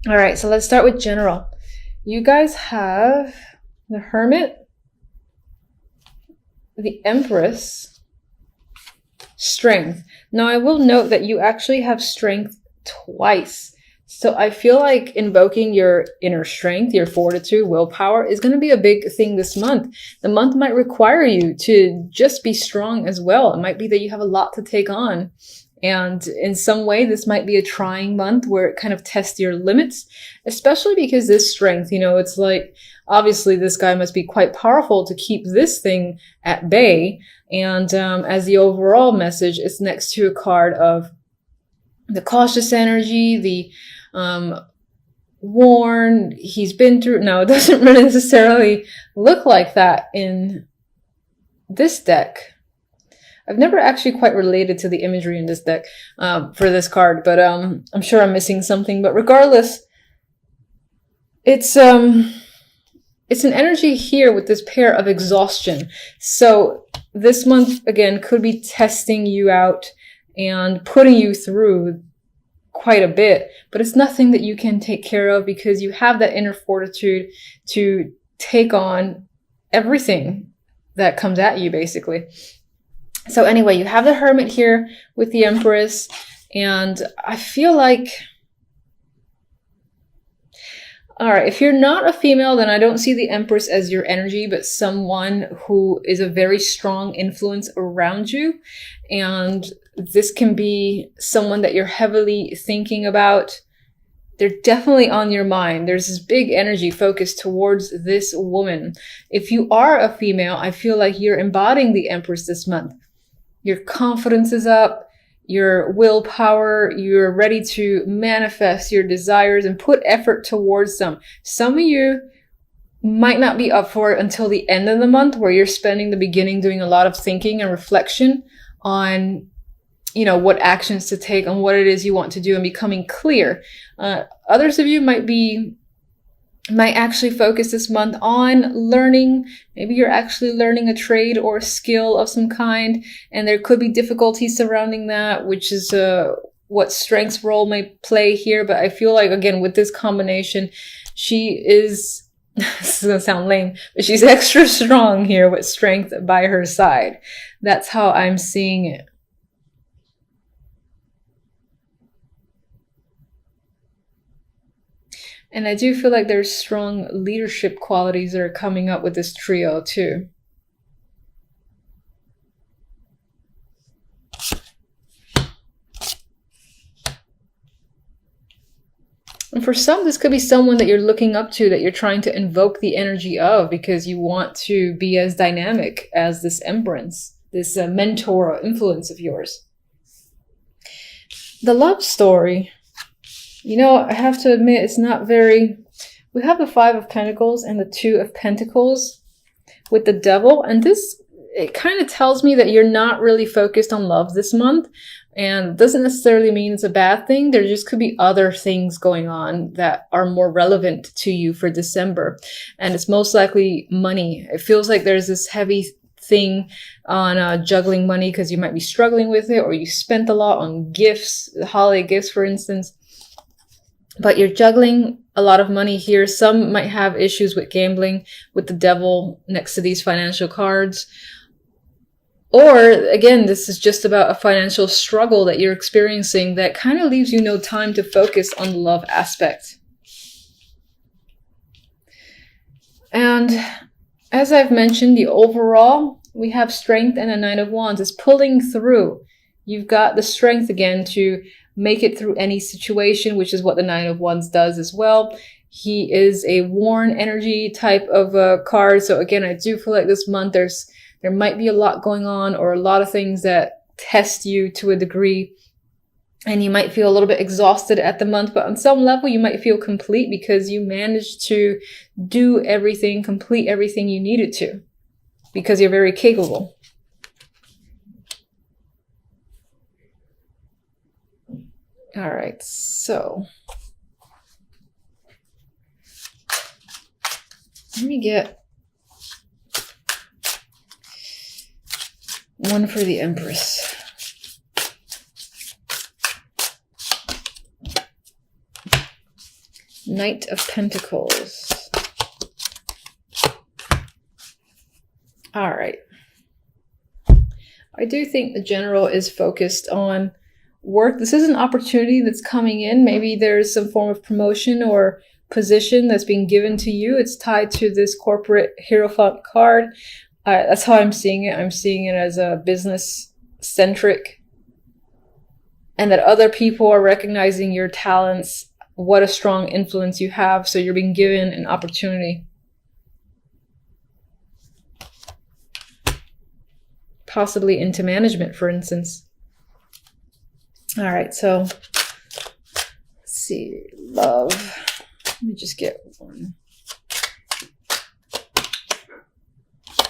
All right, so let's start with general. You guys have the Hermit, the Empress, Strength. Now, I will note that you actually have Strength twice. So I feel like invoking your inner strength, your fortitude, willpower is going to be a big thing this month. The month might require you to just be strong as well. It might be that you have a lot to take on. And in some way, this might be a trying month where it kind of tests your limits, especially because this strength, it's like, obviously this guy must be quite powerful to keep this thing at bay. And as the overall message, it's next to a card of the cautious energy, the worn, he's been through. Now, it doesn't really necessarily look like that in this deck. I've never actually quite related to the imagery in this deck for this card, but I'm sure I'm missing something. But regardless, it's an energy here with this pair of exhaustion. So this month, again, could be testing you out and putting you through quite a bit, but it's nothing that you can take care of because you have that inner fortitude to take on everything that comes at you, basically. So anyway, you have the Hermit here with the Empress, and I feel like, all right, if you're not a female, then I don't see the Empress as your energy, but someone who is a very strong influence around you. And this can be someone that you're heavily thinking about. They're definitely on your mind. There's this big energy focused towards this woman. If you are a female, I feel like you're embodying the Empress this month. Your confidence is up, your willpower, you're ready to manifest your desires and put effort towards them. Some of you might not be up for it until the end of the month, where you're spending the beginning doing a lot of thinking and reflection on, what actions to take, on what it is you want to do and becoming clear. Others of you might actually focus this month on learning. Maybe you're actually learning a trade or a skill of some kind, and there could be difficulties surrounding that, which is what Strength's role may play here. But I feel like, again, with this combination, she is, this is going to sound lame, but she's extra strong here with Strength by her side. That's how I'm seeing it. And I do feel like there's strong leadership qualities that are coming up with this trio too. And for some, this could be someone that you're looking up to, that you're trying to invoke the energy of because you want to be as dynamic as this Empress, this mentor or influence of yours. The love story. I have to admit, it's not very... We have the Five of Pentacles and the Two of Pentacles with the Devil. And it kind of tells me that you're not really focused on love this month. And doesn't necessarily mean it's a bad thing. There just could be other things going on that are more relevant to you for December. And it's most likely money. It feels like there's this heavy thing on juggling money because you might be struggling with it, or you spent a lot on gifts, holiday gifts, for instance. But you're juggling a lot of money here. Some might have issues with gambling with the Devil next to these financial cards. Or, again, this is just about a financial struggle that you're experiencing that kind of leaves you no time to focus on the love aspect. And as I've mentioned, the overall, we have Strength and the Nine of Wands is pulling through. You've got the strength again to make it through any situation, which is what the Nine of Wands does as well. He is a worn energy type of card. So again, I do feel like this month there might be a lot going on, or a lot of things that test you to a degree. And you might feel a little bit exhausted at the month, but on some level you might feel complete because you managed to do everything, complete everything you needed to, because you're very capable. All right, so let me get one for the Empress. Knight of Pentacles. All right. I do think the general is focused on work. This is an opportunity that's coming in. Maybe there's some form of promotion or position that's being given to you. It's tied to this corporate Hierophant card. That's how I'm seeing it. I'm seeing it as a business centric, and that other people are recognizing your talents, what a strong influence you have. So you're being given an opportunity. Possibly into management, for instance. All right, so let's see, love. Let me just get one.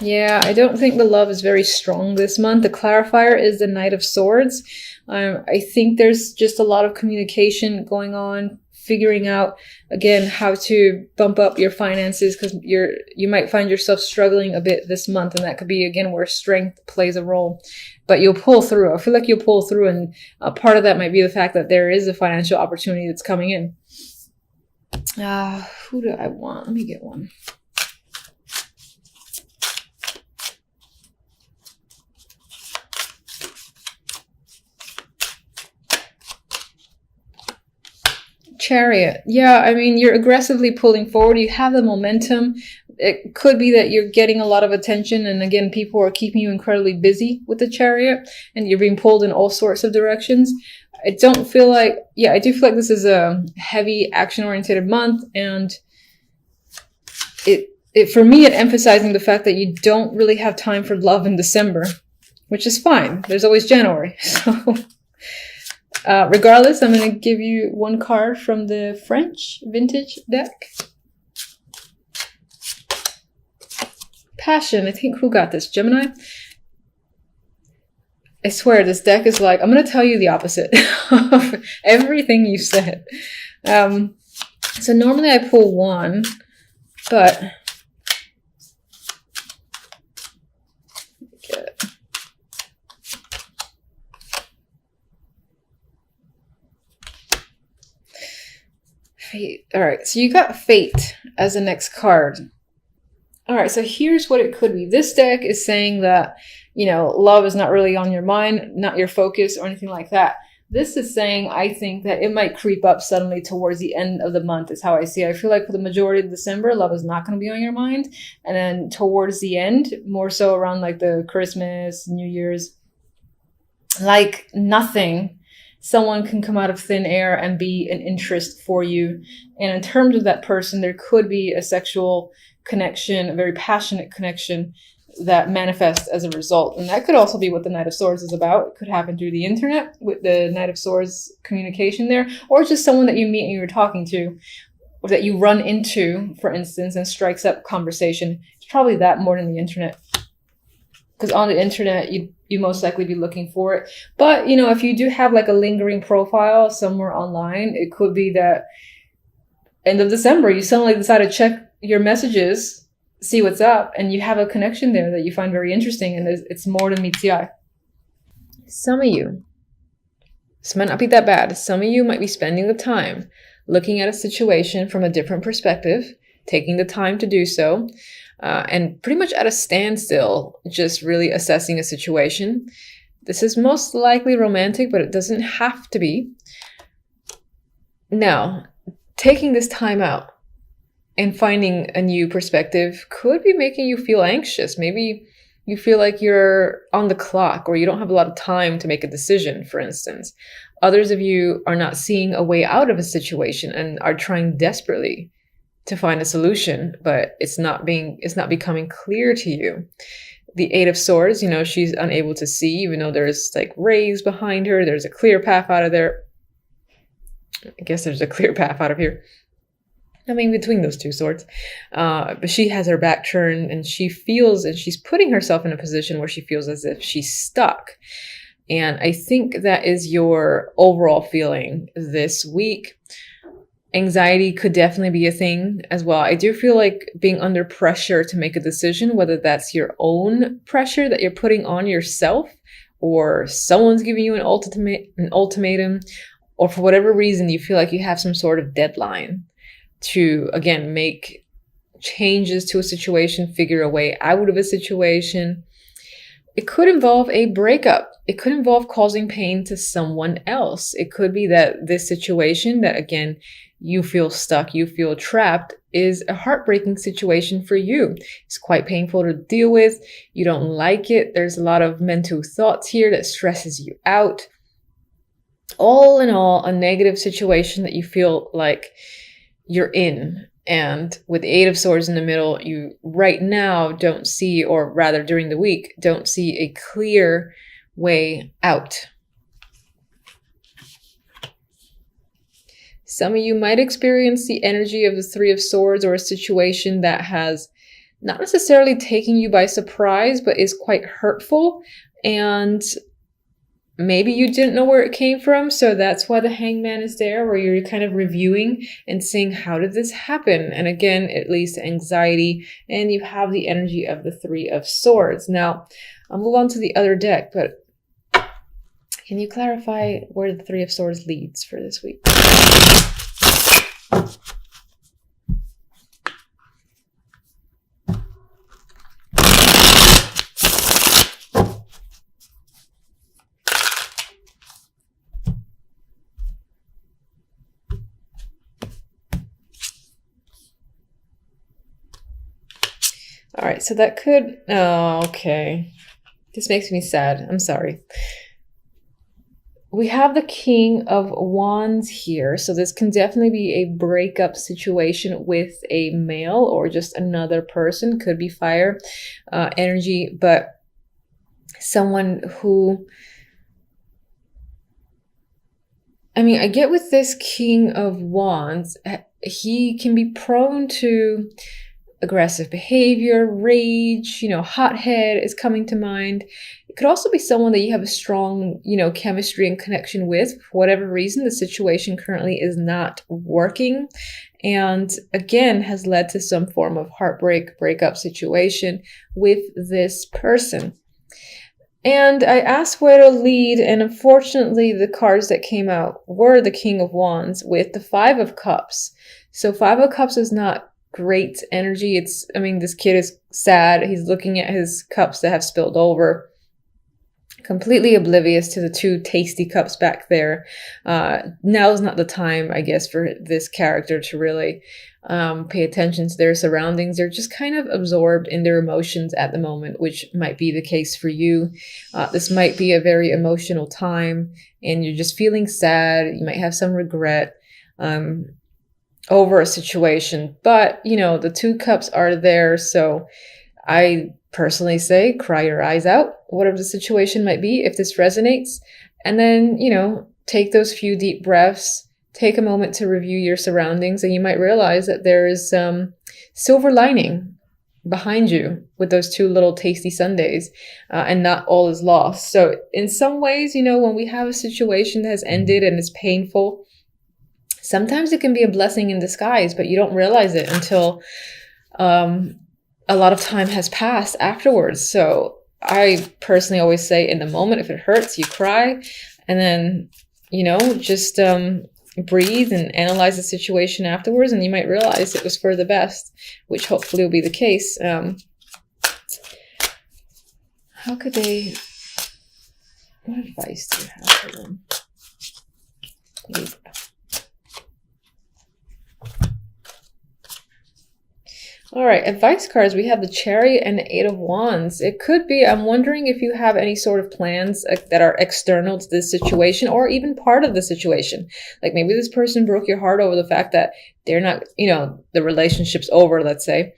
Yeah, I don't think the love is very strong this month. The clarifier is the Knight of Swords. I think there's just a lot of communication going on, figuring out, again, how to bump up your finances, because you might find yourself struggling a bit this month, and that could be, again, where strength plays a role. But you'll pull through. I feel like you'll pull through, and part of that might be the fact that there is a financial opportunity that's coming in. Who do I want? Let me get one. Chariot. Yeah, I mean, you're aggressively pulling forward. You have the momentum. It could be that you're getting a lot of attention, and again, people are keeping you incredibly busy with the Chariot, and you're being pulled in all sorts of directions. I don't feel like, I do feel like this is a heavy action-oriented month, and for me, it emphasizing the fact that you don't really have time for love in December, which is fine. There's always January. So regardless, I'm going to give you one card from the French vintage deck. Passion. I think, who got this? Gemini? I swear, this deck is like, I'm going to tell you the opposite of everything you said. So normally I pull one, but get it. Fate. All right, so you got Fate as the next card. All right, so here's what it could be. This deck is saying that, love is not really on your mind, not your focus or anything like that. This is saying, I think, that it might creep up suddenly towards the end of the month is how I see it. I feel like for the majority of December, love is not going to be on your mind. And then towards the end, more so around like the Christmas, New Year's, like nothing, someone can come out of thin air and be an interest for you. And in terms of that person, there could be a sexual connection, a very passionate connection that manifests as a result. And that could also be what the Knight of Swords is about. It could happen through the internet with the Knight of Swords communication there, or just someone that you meet and you're talking to, or that you run into, for instance, and strikes up conversation. It's probably that more than the internet. Because on the internet, you most likely be looking for it. But, if you do have like a lingering profile somewhere online, it could be that end of December, you suddenly decide to check your messages, see what's up, and you have a connection there that you find very interesting, and it's more than meets the eye. Some of you, this might not be that bad. Some of you might be spending the time looking at a situation from a different perspective, taking the time to do so, and pretty much at a standstill, just really assessing a situation. This is most likely romantic, but it doesn't have to be. Now, taking this time out and finding a new perspective could be making you feel anxious. Maybe you feel like you're on the clock, or you don't have a lot of time to make a decision, for instance. Others of you are not seeing a way out of a situation and are trying desperately to find a solution, but it's not becoming clear to you. The Eight of Swords, she's unable to see, even though there's like rays behind her. There's a clear path out of there. I guess there's a clear path out of here. I mean, between those two swords. But she has her back turned, and she feels, and she's putting herself in a position where she feels as if she's stuck. And I think that is your overall feeling this week. Anxiety could definitely be a thing as well. I do feel like being under pressure to make a decision, whether that's your own pressure that you're putting on yourself, or someone's giving you an ultimatum, or for whatever reason you feel like you have some sort of deadline. to, again, make changes to a situation, figure a way out of a situation. It could involve a breakup. It could involve causing pain to someone else. It could be that this situation that, again, you feel stuck, you feel trapped, is a heartbreaking situation for you. It's quite painful to deal with. You don't like it. There's a lot of mental thoughts here that stresses you out. All in all, a negative situation that you feel like you're in. And with the Eight of Swords in the middle, you right now don't see, or rather during the week, don't see a clear way out. Some of you might experience the energy of the Three of Swords, or a situation that has not necessarily taken you by surprise, but is quite hurtful. And maybe you didn't know where it came from, so that's why the Hangman is there, where you're kind of reviewing and seeing, how did this happen? And again, it leads to anxiety, and you have the energy of the Three of Swords. Now, I'll move on to the other deck, but can you clarify where the Three of Swords leads for this week? All right, so that could, oh, okay. This makes me sad. I'm sorry. We have the King of Wands here. So this can definitely be a breakup situation with a male or just another person. Could be fire energy, but someone who, I mean, I get with this King of Wands, he can be prone to aggressive behavior, rage, hothead is coming to mind. It could also be someone that you have a strong, chemistry and connection with. For whatever reason, the situation currently is not working, and again, has led to some form of heartbreak, breakup situation with this person. And I asked where to lead, and unfortunately, the cards that came out were the King of Wands with the Five of Cups. So Five of Cups is not great energy. This kid is sad. He's looking at his cups that have spilled over, completely oblivious to the two tasty cups back there. Now is not the time, I guess, for this character to really pay attention to their surroundings. They're just kind of absorbed in their emotions at the moment, which might be the case for you. This might be a very emotional time, and you're just feeling sad. You might have some regret over a situation, but the two cups are there. So I personally say, cry your eyes out, whatever the situation might be, if this resonates, and then, take those few deep breaths, take a moment to review your surroundings, and you might realize that there is some silver lining behind you with those two little tasty sundaes, and not all is lost. So in some ways, when we have a situation that has ended and is painful, sometimes it can be a blessing in disguise, but you don't realize it until a lot of time has passed afterwards. So I personally always say, in the moment, if it hurts, you cry, and then, just breathe and analyze the situation afterwards, and you might realize it was for the best, which hopefully will be the case. How could they, what advice do you have for them? Libra. All right, advice cards. We have the Chariot and the Eight of Wands. It could be, I'm wondering if you have any sort of plans that are external to this situation, or even part of the situation. Like maybe this person broke your heart over the fact that they're not, the relationship's over, let's say.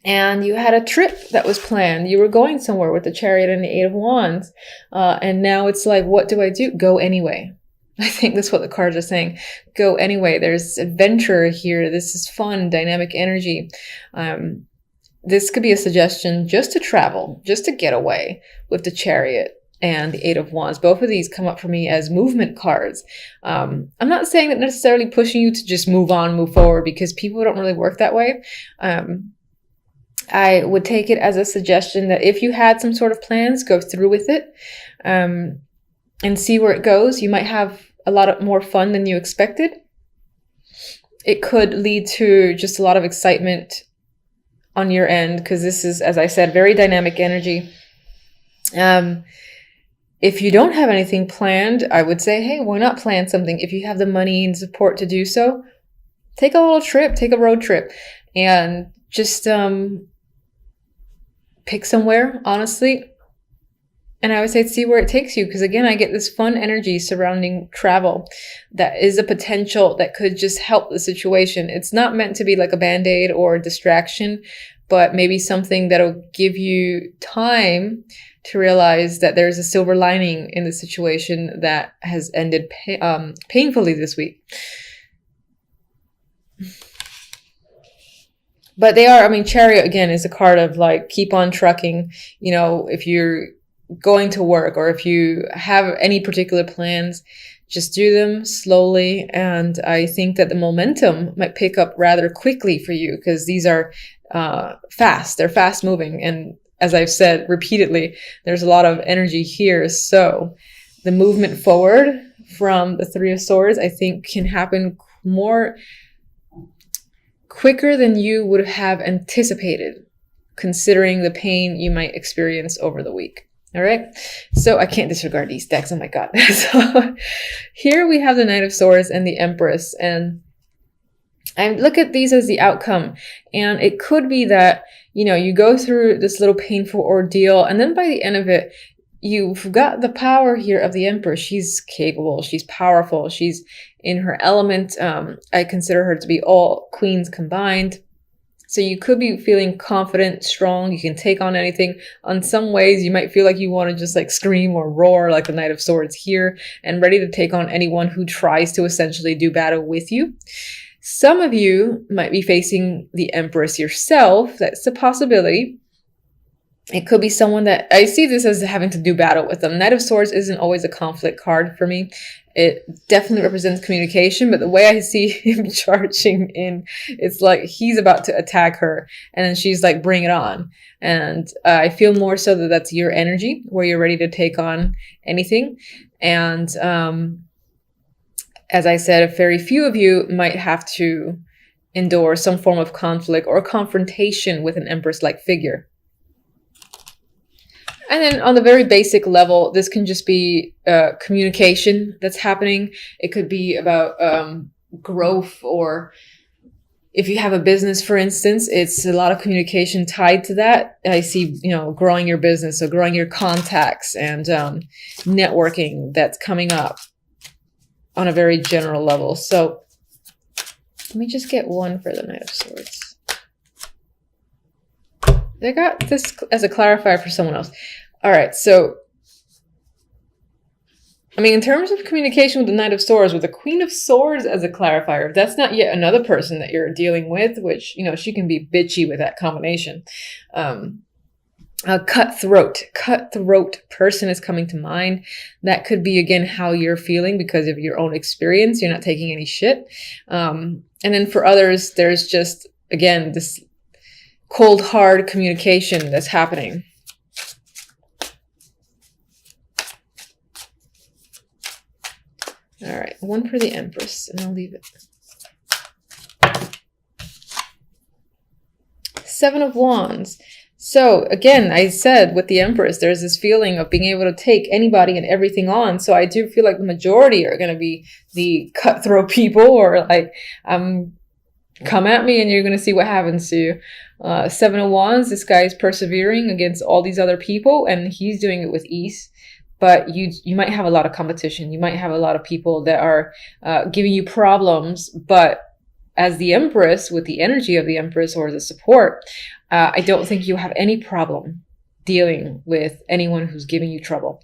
And you had a trip that was planned. You were going somewhere with the Chariot and the Eight of Wands. And now it's like, what do I do? Go anyway. I think that's what the cards are saying. Go anyway. There's adventure here. This is fun, dynamic energy. This could be a suggestion just to travel, just to get away with the Chariot and the Eight of Wands. Both of these come up for me as movement cards. I'm not saying that necessarily pushing you to just move on, move forward, because people don't really work that way. I would take it as a suggestion that if you had some sort of plans, go through with it. And see where it goes. You might have a lot more fun than you expected. it could lead to just a lot of excitement on your end, because this is, as I said, very dynamic energy. If you don't have anything planned, I would say, hey, why not plan something? If you have the money and support to do so, take a little trip, take a road trip, and just pick somewhere, honestly. And I would say see where it takes you, because again, I get this fun energy surrounding travel that is a potential that could just help the situation. It's not meant to be like a band-aid or a distraction, but maybe something that'll give you time to realize that there's a silver lining in the situation that has ended painfully this week. But they are, I mean, Chariot again is a card of like, keep on trucking. You know, if you're going to work or if you have any particular plans, just do them slowly. And I think that the momentum might pick up rather quickly for you, because these are fast. They're fast moving. And as I've said repeatedly, there's a lot of energy here. So the movement forward from the Three of Swords, I think, can happen more quicker than you would have anticipated, considering the pain you might experience over the week. All right. So I can't disregard these decks. Oh my God. So here we have the Knight of Swords and the Empress, and I look at these as the outcome. And it could be that, you know, you go through this little painful ordeal, and then by the end of it, you've got the power here of the Empress. She's capable. She's powerful. She's in her element. I consider her to be all queens combined. So you could be feeling confident, strong. You can take on anything. On some ways, you might feel like you want to just like scream or roar like the Knight of Swords here, and ready to take on anyone who tries to essentially do battle with you. Some of you might be facing the Empress yourself. That's a possibility. It could be someone that, I see this as having to do battle with them. Knight of Swords isn't always a conflict card for me. It definitely represents communication, but the way I see him charging in, it's like he's about to attack her, and then she's like, bring it on. And I feel more so that that's your energy, where you're ready to take on anything. And as I said, very few of you might have to endure some form of conflict or confrontation with an Empress-like figure. And then on the very basic level, this can just be communication that's happening. It could be about growth, or if you have a business, for instance, it's a lot of communication tied to that. I see, you know, growing your business, so growing your contacts and networking that's coming up on a very general level. So let me just get one for the Knight of Swords. I got this as a clarifier for someone else. All right, so, I mean, in terms of communication with the Knight of Swords, with the Queen of Swords as a clarifier, if that's not yet another person that you're dealing with, which, you know, she can be bitchy with that combination. A cutthroat person is coming to mind. That could be, again, how you're feeling because of your own experience. You're not taking any shit. And then for others, there's just, again, this cold, hard communication that's happening. All right, one for the Empress, and I'll leave it. Seven of Wands. So again, I said with the Empress, there's this feeling of being able to take anybody and everything on. So I do feel like the majority are going to be the cutthroat people, or like, come at me and you're going to see what happens to you. Seven of Wands, this guy is persevering against all these other people, and he's doing it with ease. But you might have a lot of competition. You might have a lot of people that are giving you problems. But as the Empress, with the energy of the Empress or as a support, I don't think you have any problem dealing with anyone who's giving you trouble.